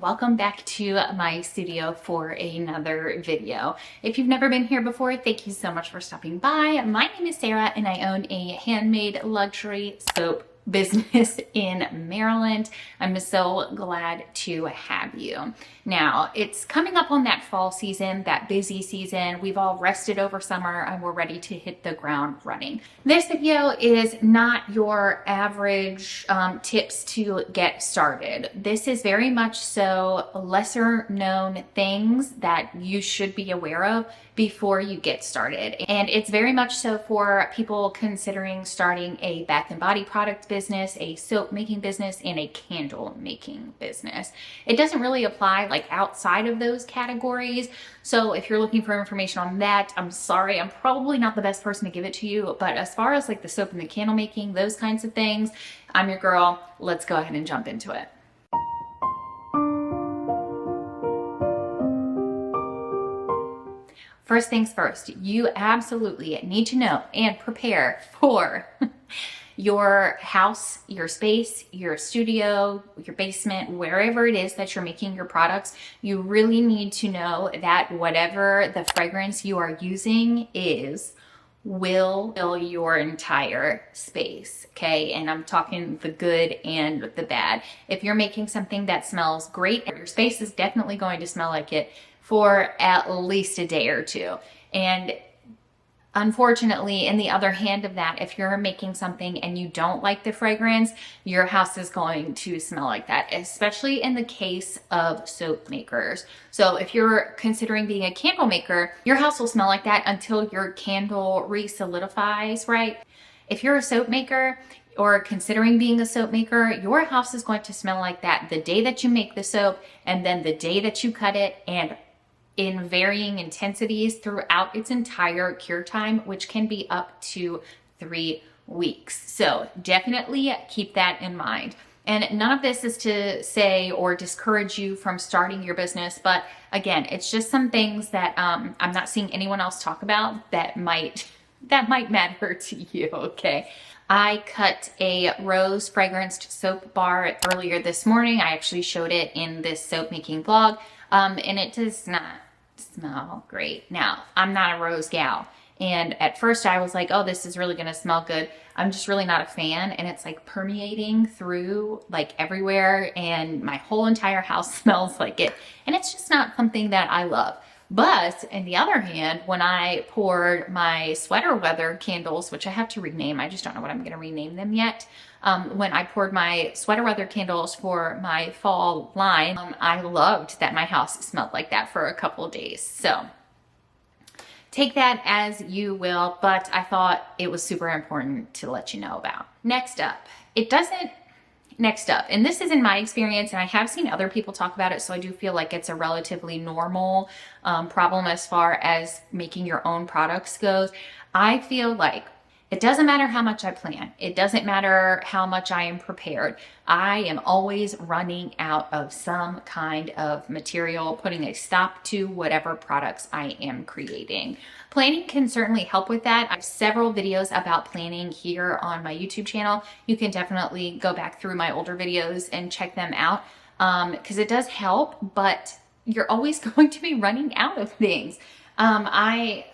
Welcome back to my studio for another video. If you've never been here before, thank you so much for stopping by. My name is Sarah and I own a handmade luxury soap business in Maryland. I'm so glad to have you. Now, it's coming up on that fall season, that busy season. We've all rested over summer and we're ready to hit the ground running. This video is not your average tips to get started. This is very much so lesser known things that you should be aware of before you get started. And it's very much so for people considering starting a bath and body product business, a soap making business, and a candle making business. It doesn't really apply like outside of those categories. So if you're looking for information on that, I'm sorry, I'm probably not the best person to give it to you. But as far as like the soap and the candle making, those kinds of things, I'm your girl. Let's go ahead and jump into it. First things first, you absolutely need to know and prepare for your house, your space, your studio, your basement, wherever it is that you're making your products. You really need to know that whatever the fragrance you are using will fill your entire space, okay? And I'm talking the good and the bad. If you're making something that smells great, your space is definitely going to smell like it for at least a day or two. And unfortunately, in the other hand of that, if you're making something and you don't like the fragrance, your house is going to smell like that, especially in the case of soap makers. So if you're considering being a candle maker, your house will smell like that until your candle re-solidifies, right? If you're a soap maker or considering being a soap maker, your house is going to smell like that the day that you make the soap and then the day that you cut it, and in varying intensities throughout its entire cure time, which can be up to 3 weeks. So definitely keep that in mind. And none of this is to say or discourage you from starting your business, but again, it's just some things that I'm not seeing anyone else talk about that might matter to you, okay? I cut a rose fragranced soap bar earlier this morning. I actually showed it in this soap making vlog, and it does not smell great. Now, I'm not a rose gal, and at first I was like, oh, this is really gonna smell good. I'm just really not a fan, and it's like permeating through like everywhere, and my whole entire house smells like it, and it's just not something that I love. But on the other hand, when I poured my sweater weather candles, which I have to rename, I just don't know what I'm going to rename them yet. When I poured my sweater weather candles for my fall line, I loved that my house smelled like that for a couple of days. So take that as you will, but I thought it was super important to let you know about. Next up, and this is in my experience, and I have seen other people talk about it, so I do feel like it's a relatively normal problem as far as making your own products goes. I feel like it doesn't matter how much I plan. It doesn't matter how much I am prepared. I am always running out of some kind of material, putting a stop to whatever products I am creating. Planning can certainly help with that. I have several videos about planning here on my YouTube channel. You can definitely go back through my older videos and check them out because it does help, but you're always going to be running out of things. I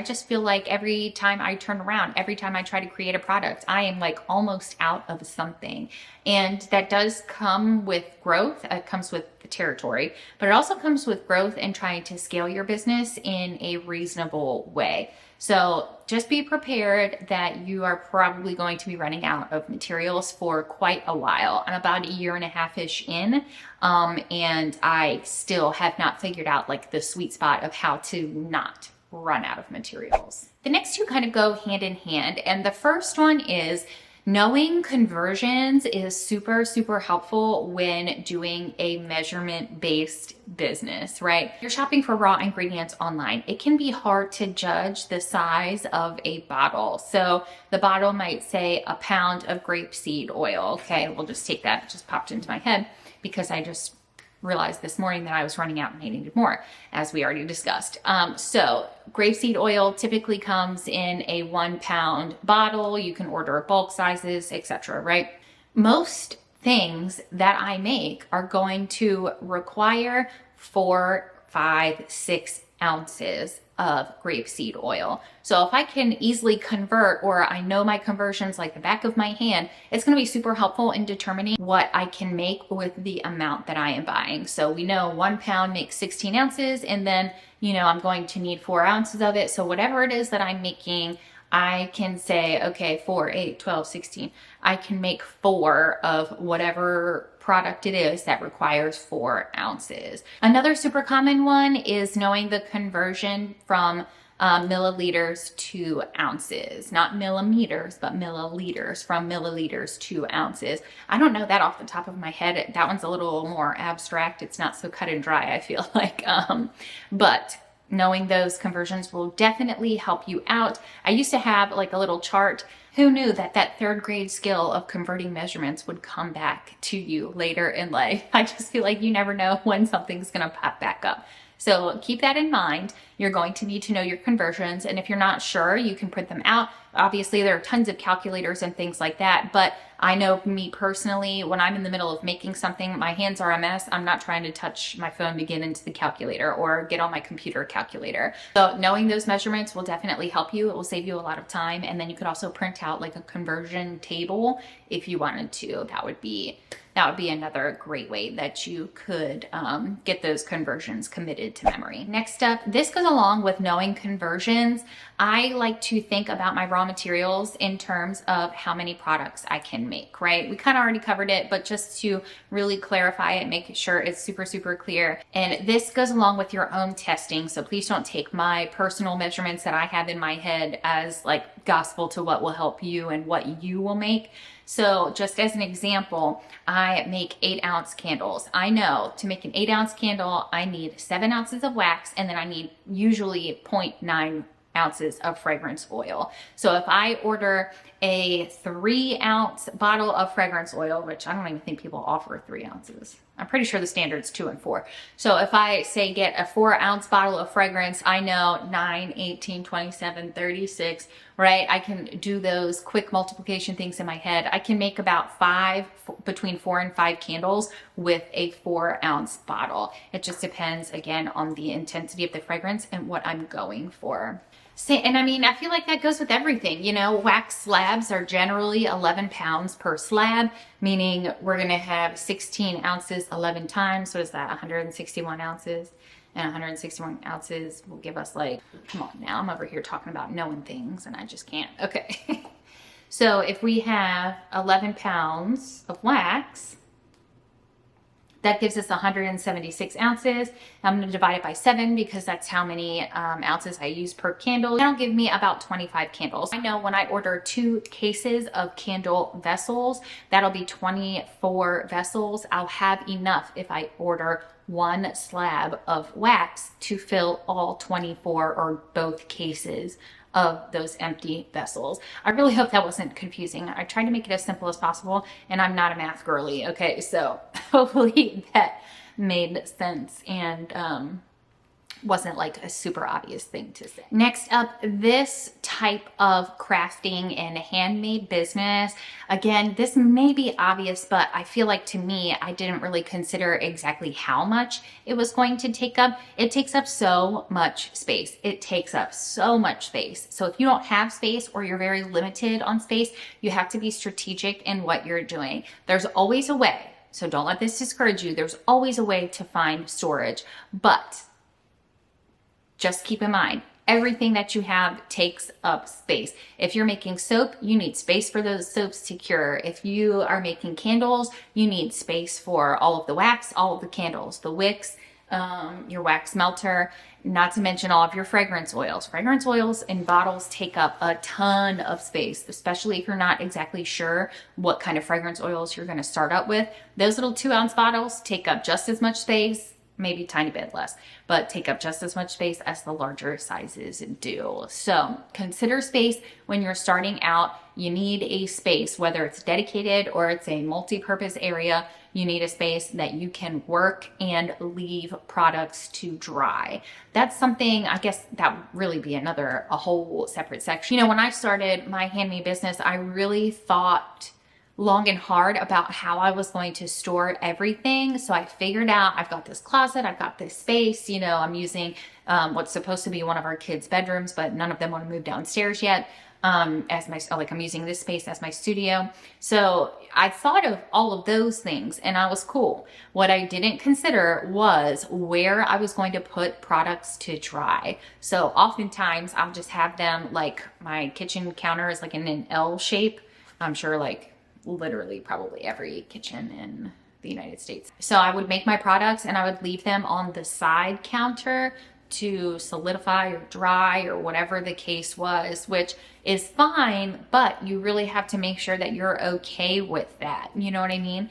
just feel like every time I turn around, every time I try to create a product, I am like almost out of something. And that does come with growth. It comes with the territory, but it also comes with growth and trying to scale your business in a reasonable way. So just be prepared that you are probably going to be running out of materials for quite a while. I'm about 1.5 years-ish in, and I still have not figured out like the sweet spot of how to not run out of materials. The next two kind of go hand in hand, and the first one is knowing conversions is super, super helpful when doing a measurement-based business, right? You're shopping for raw ingredients online. It can be hard to judge the size of a bottle. So the bottle might say 1 pound of grapeseed oil. Okay, we'll just take that. It just popped into my head because I just realized this morning that I was running out and I needed more, as we already discussed. So grapeseed oil typically comes in a 1 pound bottle. You can order bulk sizes, etc., right? Most things that I make are going to require 4, 5, 6 ounces of grapeseed oil. So if I can easily convert, or I know my conversions like the back of my hand, it's going to be super helpful in determining what I can make with the amount that I am buying. So we know 1 pound makes 16 ounces, and then, I'm going to need 4 ounces of it. So whatever it is that I'm making, I can say, okay, 4, 8, 12, 16. I can make 4 of whatever product it is that requires 4 ounces. Another super common one is knowing the conversion from milliliters to ounces, not millimeters, but milliliters, from milliliters to ounces. I don't know that off the top of my head. That one's a little more abstract. It's not so cut and dry, I feel like. But knowing those conversions will definitely help you out. I used to have like a little chart. Who knew that that 3rd grade skill of converting measurements would come back to you later in life? I just feel like you never know when something's going to pop back up. So keep that in mind. You're going to need to know your conversions. And if you're not sure, you can print them out. Obviously, there are tons of calculators and things like that. But I know me personally, when I'm in the middle of making something, my hands are a mess. I'm not trying to touch my phone to get into the calculator or get on my computer calculator. So knowing those measurements will definitely help you. It will save you a lot of time. And then you could also print out like a conversion table if you wanted to. That would be another great way that you could get those conversions committed to memory. Next up, this goes along with knowing conversions. I like to think about my raw materials in terms of how many products I can make, right? We kind of already covered it, but just to really clarify it, make sure it's super, super clear. And this goes along with your own testing. So please don't take my personal measurements that I have in my head as like gospel to what will help you and what you will make. So just as an example, I make 8-ounce candles. I know to make an 8-ounce candle, I need 7 ounces of wax, and then I need usually 0.9 ounces of fragrance oil. So if I order a 3-ounce bottle of fragrance oil, which I don't even think people offer 3 ounces. I'm pretty sure the standard's 2 and 4. So if I say get a 4-ounce bottle of fragrance, I know 9, 18, 27, 36, right? I can do those quick multiplication things in my head. I can make about between 4 and 5 candles with a 4-ounce bottle. It just depends, again, on the intensity of the fragrance and what I'm going for. And I mean, I feel like that goes with everything. Wax slabs are generally 11 pounds per slab, meaning we're going to have 16 ounces 11 times. So is that 161 ounces? And 161 ounces will give us like, come on now, I'm over here talking about knowing things and I just can't. Okay. So if we have 11 pounds of wax, that gives us 176 ounces. I'm going to divide it by 7 because that's how many ounces I use per candle. That'll give me about 25 candles. I know when I order 2 cases of candle vessels, that'll be 24 vessels. I'll have enough if I order 1 slab of wax to fill all 24 or both cases of those empty vessels. I really hope that wasn't confusing. I tried to make it as simple as possible, and I'm not a math girly. Okay, so hopefully that made sense and wasn't like a super obvious thing to say. Next up, this type of crafting and handmade business. Again, this may be obvious, but I feel like to me, I didn't really consider exactly how much it was going to take up. It takes up so much space. It takes up so much space. So if you don't have space or you're very limited on space, you have to be strategic in what you're doing. There's always a way. So don't let this discourage you. There's always a way to find storage, but just keep in mind, everything that you have takes up space. If you're making soap, you need space for those soaps to cure. If you are making candles, you need space for all of the wax, all of the candles, the wicks, your wax melter, not to mention all of your fragrance oils. Fragrance oils in bottles take up a ton of space, especially if you're not exactly sure what kind of fragrance oils you're going to start out with. Those little 2-ounce bottles take up just as much space, maybe a tiny bit less, but take up just as much space as the larger sizes do. So consider space when you're starting out. You need a space, whether it's dedicated or it's a multi-purpose area. You need a space that you can work and leave products to dry. That's something, I guess that would really be a whole separate section. When I started my handmade business, I really thought long and hard about how I was going to store everything. So I figured out I've got this closet, I've got this space, you know, I'm using what's supposed to be one of our kids' bedrooms, but none of them want to move downstairs yet. As my, like I'm using this space as my studio. So I thought of all of those things and I was cool. What I didn't consider was where I was going to put products to dry. So oftentimes I'll just have them, like my kitchen counter is like in an L shape. I'm sure like literally probably every kitchen in the United States. So I would make my products and I would leave them on the side counter to solidify or dry or whatever the case was, which is fine, but you really have to make sure that you're okay with that. You know what I mean?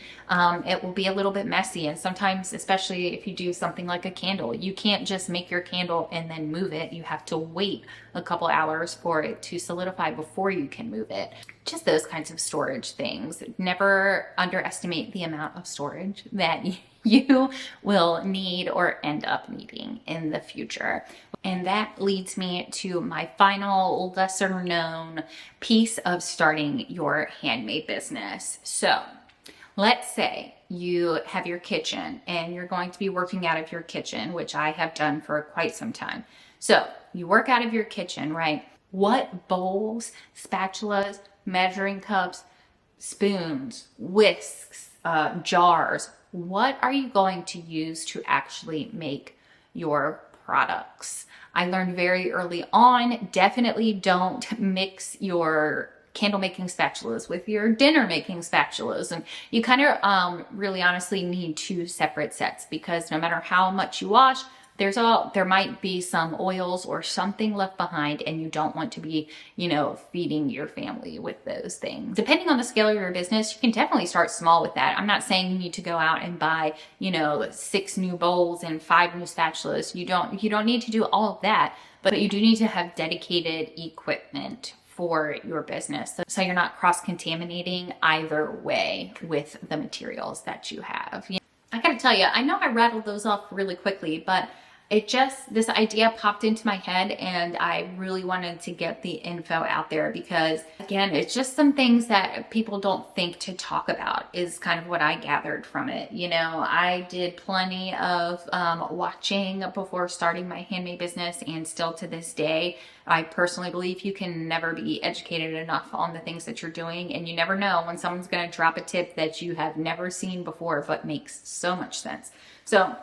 It will be a little bit messy, and sometimes, especially if you do something like a candle, you can't just make your candle and then move it. You have to wait a couple hours for it to solidify before you can move it. Just those kinds of storage things. Never underestimate the amount of storage that you will need or end up needing in the future. And that leads me to my final lesser known piece of starting your handmade business. So let's say you have your kitchen and you're going to be working out of your kitchen, which I have done for quite some time. So you work out of your kitchen, right? What bowls, spatulas, measuring cups, spoons, whisks, jars, what are you going to use to actually make your products? I learned very early on, definitely don't mix your candle making spatulas with your dinner making spatulas. And you kind of really honestly need two separate sets, because no matter how much you wash, there might be some oils or something left behind, and you don't want to be, you know, feeding your family with those things. Depending on the scale of your business, you can definitely start small with that. I'm not saying you need to go out and buy, you know, 6 new bowls and 5 new spatulas. You don't need to do all of that, but you do need to have dedicated equipment for your business, so you're not cross-contaminating either way with the materials that you have. I gotta tell you, I know I rattled those off really quickly, but this idea popped into my head and I really wanted to get the info out there, because again, it's just some things that people don't think to talk about is kind of what I gathered from it. You know, I did plenty of watching before starting my handmade business, and still to this day, I personally believe you can never be educated enough on the things that you're doing, and you never know when someone's going to drop a tip that you have never seen before but makes so much sense. So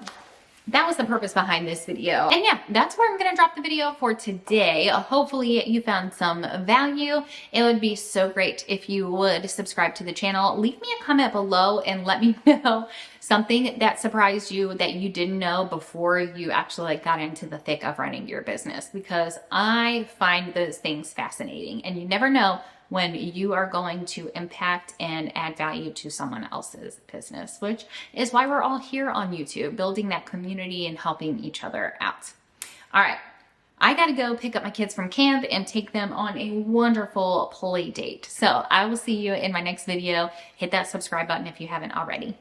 that was the purpose behind this video. And yeah, that's where I'm gonna drop the video for today. Hopefully you found some value. It would be so great if you would subscribe to the channel. Leave me a comment below and let me know something that surprised you that you didn't know before you actually got into the thick of running your business, because I find those things fascinating, and you never know when you are going to impact and add value to someone else's business, which is why we're all here on YouTube, building that community and helping each other out. All right, I gotta go pick up my kids from camp and take them on a wonderful play date. So I will see you in my next video. Hit that subscribe button if you haven't already.